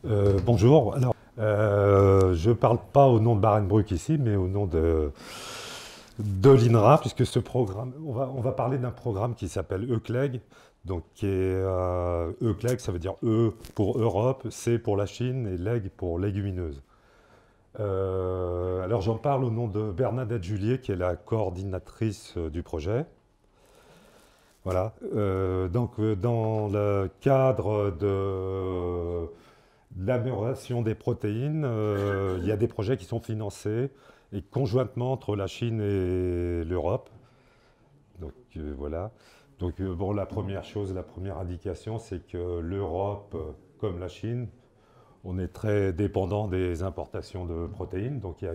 Bonjour. Alors, je ne parle pas au nom de Barenbrück ici, mais au nom de l'INRA, puisque ce programme, on va parler d'un programme qui s'appelle ECLEG. Donc, qui est, ECLEG, ça veut dire E pour Europe, C pour la Chine et LEG pour légumineuse. Alors, j'en parle au nom de Bernadette Julier, qui est la coordinatrice du projet. Voilà. Dans le cadre de l'amélioration des protéines, il y a des projets qui sont financés et conjointement entre la Chine et l'Europe. Donc voilà. Bon, la première chose, la première indication, c'est que l'Europe, comme la Chine, on est très dépendant des importations de protéines. Donc il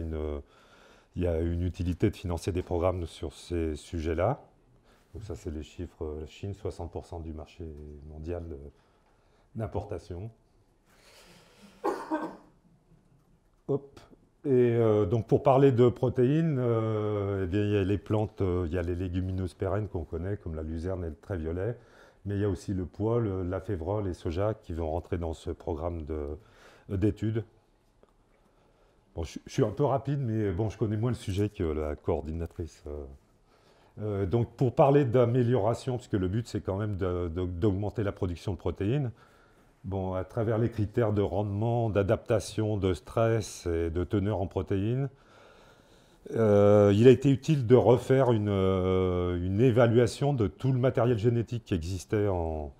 y a une utilité de financer des programmes sur ces sujets-là. Donc ça, c'est les chiffres. La Chine, 60% du marché mondial d'importation. Hop. Donc pour parler de protéines, eh bien, il y a les plantes, il y a les légumineuses pérennes qu'on connaît, comme la luzerne et le trait-violet, mais il y a aussi le pois, la févrole et le soja qui vont rentrer dans ce programme d'études. Bon, je suis un peu rapide, mais bon, je connais moins le sujet que la coordinatrice. Donc pour parler d'amélioration, puisque le but c'est quand même d'augmenter la production de protéines, bon, à travers les critères de rendement, d'adaptation, de stress et de teneur en protéines, il a été utile de refaire une évaluation de tout le matériel génétique qui existait en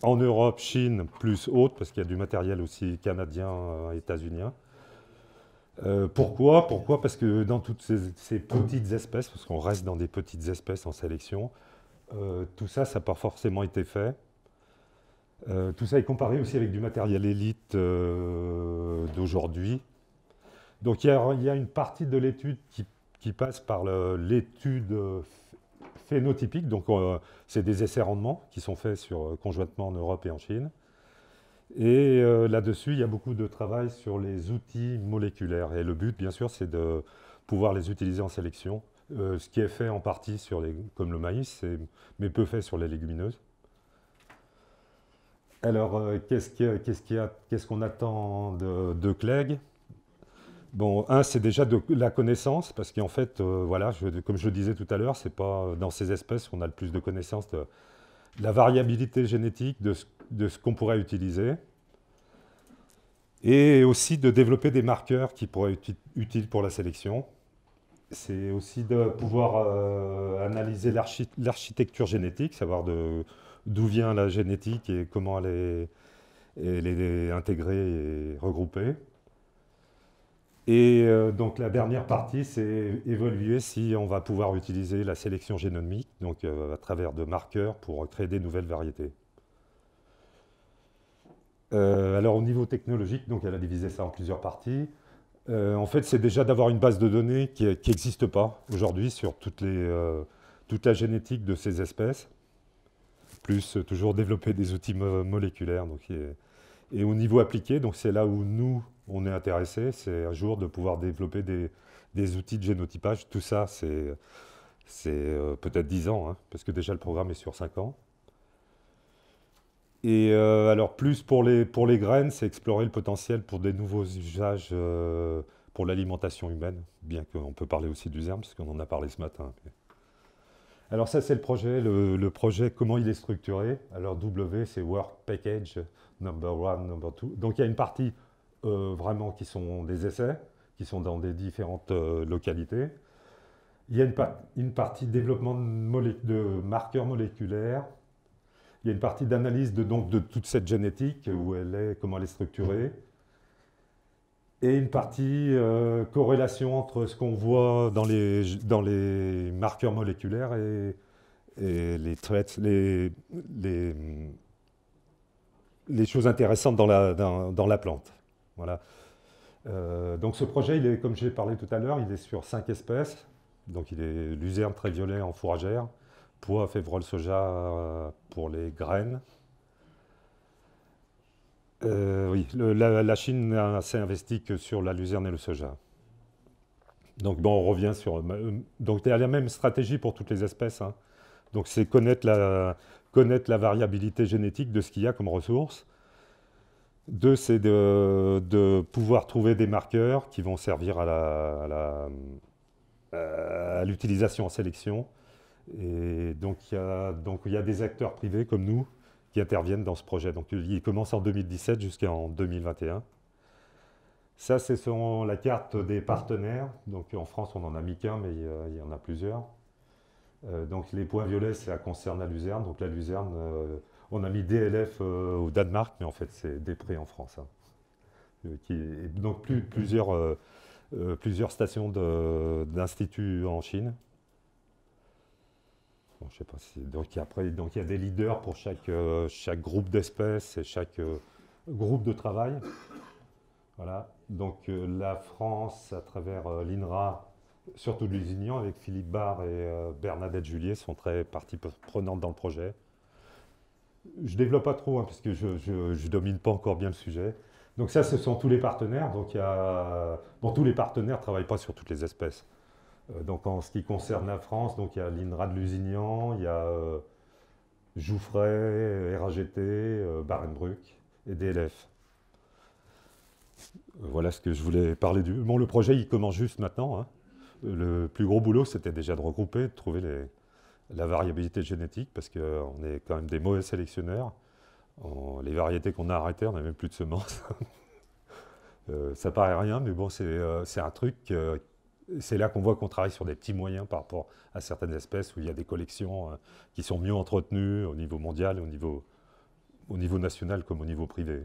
Europe, Chine, plus autres, parce qu'il y a du matériel aussi canadien, états-unien. Pourquoi? Parce que dans toutes ces petites espèces, parce qu'on reste dans des petites espèces en sélection, tout ça, ça n'a pas forcément été fait. Tout ça est comparé aussi avec du matériel élite d'aujourd'hui. Donc il y a une partie de l'étude qui passe par l'étude phénotypique. Donc c'est des essais rendement qui sont faits conjointement en Europe et en Chine. Et là-dessus, il y a beaucoup de travail sur les outils moléculaires. Et le but, bien sûr, c'est de pouvoir les utiliser en sélection. Ce qui est fait en partie comme le maïs, mais peu fait sur les légumineuses. Alors, qu'est-ce qu'on attend de Clegg? Bon, c'est déjà de la connaissance, parce qu'en fait, voilà, comme je le disais tout à l'heure, c'est pas dans ces espèces qu'on a le plus de connaissances de la variabilité génétique de ce qu'on pourrait utiliser, et aussi de développer des marqueurs qui pourraient être utiles pour la sélection. C'est aussi de pouvoir analyser l'architecture génétique, savoir d'où vient la génétique et comment elle est intégrée et regroupée. Et donc la dernière partie, c'est évaluer si on va pouvoir utiliser la sélection génomique, donc à travers de marqueurs pour créer des nouvelles variétés. Alors au niveau technologique, donc elle a divisé ça en plusieurs parties. En fait, c'est déjà d'avoir une base de données qui n'existe pas aujourd'hui sur toute la génétique de ces espèces, plus toujours développer des outils moléculaires. Et au niveau appliqué, donc c'est là où nous, on est intéressés, c'est un jour de pouvoir développer des outils de génotypage. Tout ça, c'est peut-être 10 ans, hein, parce que déjà le programme est sur 5 ans. Et alors plus pour les graines, c'est explorer le potentiel pour des nouveaux usages pour l'alimentation humaine, bien qu'on peut parler aussi du zerne, parce qu'on en a parlé ce matin. Alors ça, c'est le projet. Le projet, comment il est structuré? Alors W, c'est Work Package Number One, Number Two. Donc il y a une partie vraiment qui sont des essais, qui sont dans des différentes localités. Il y a une partie développement de marqueurs moléculaires. Il y a une partie d'analyse de toute cette génétique, où elle est, comment elle est structurée. Et une partie corrélation entre ce qu'on voit dans les marqueurs moléculaires et les choses intéressantes dans la plante. Voilà. Donc ce projet, comme j'ai parlé tout à l'heure, il est sur 5 espèces. Donc il est luzerne très violet en fourragère, pois, févrole, soja pour les graines. Oui, la Chine n'a assez investi que sur la luzerne et le soja. Donc bon, on revient sur. Donc il y a la même stratégie pour toutes les espèces, hein. Donc c'est connaître la variabilité génétique de ce qu'il y a comme ressources. Deux, c'est de pouvoir trouver des marqueurs qui vont servir à l'utilisation en sélection. Et donc, il y a des acteurs privés comme nous qui interviennent dans ce projet. Donc, il commence en 2017 jusqu'en 2021. Ça, c'est la carte des partenaires. Donc, en France, on n'en a mis qu'un, mais il y en a plusieurs. Donc, les points violets, ça concerne la luzerne. Donc, la luzerne, on a mis DLF au Danemark, mais en fait, c'est Després en France, hein. Donc, plusieurs stations d'instituts en Chine. Bon, je sais pas si, donc, après, donc, il y a des leaders pour chaque groupe d'espèces et chaque groupe de travail. Voilà. Donc la France, à travers l'INRA, surtout de Lusignan, avec Philippe Barre et Bernadette Julier, sont très partie prenante dans le projet. Je ne développe pas trop, hein, parce que je ne domine pas encore bien le sujet. Donc ça, ce sont tous les partenaires. Donc bon, tous les partenaires ne travaillent pas sur toutes les espèces. Donc en ce qui concerne la France, donc il y a l'INRA de Lusignan, il y a Jouffray, RAGT, Barenbrück et DLF. Voilà ce que je voulais parler du. Bon, le projet, il commence juste maintenant, hein. Le plus gros boulot, c'était déjà de regrouper, de trouver la variabilité génétique, parce qu'on est quand même des mauvais sélectionneurs. Les variétés qu'on a arrêtées, on n'a même plus de semences. Ça paraît rien, mais bon, c'est un truc. C'est là qu'on voit qu'on travaille sur des petits moyens par rapport à certaines espèces où il y a des collections qui sont mieux entretenues au niveau mondial, au niveau national comme au niveau privé.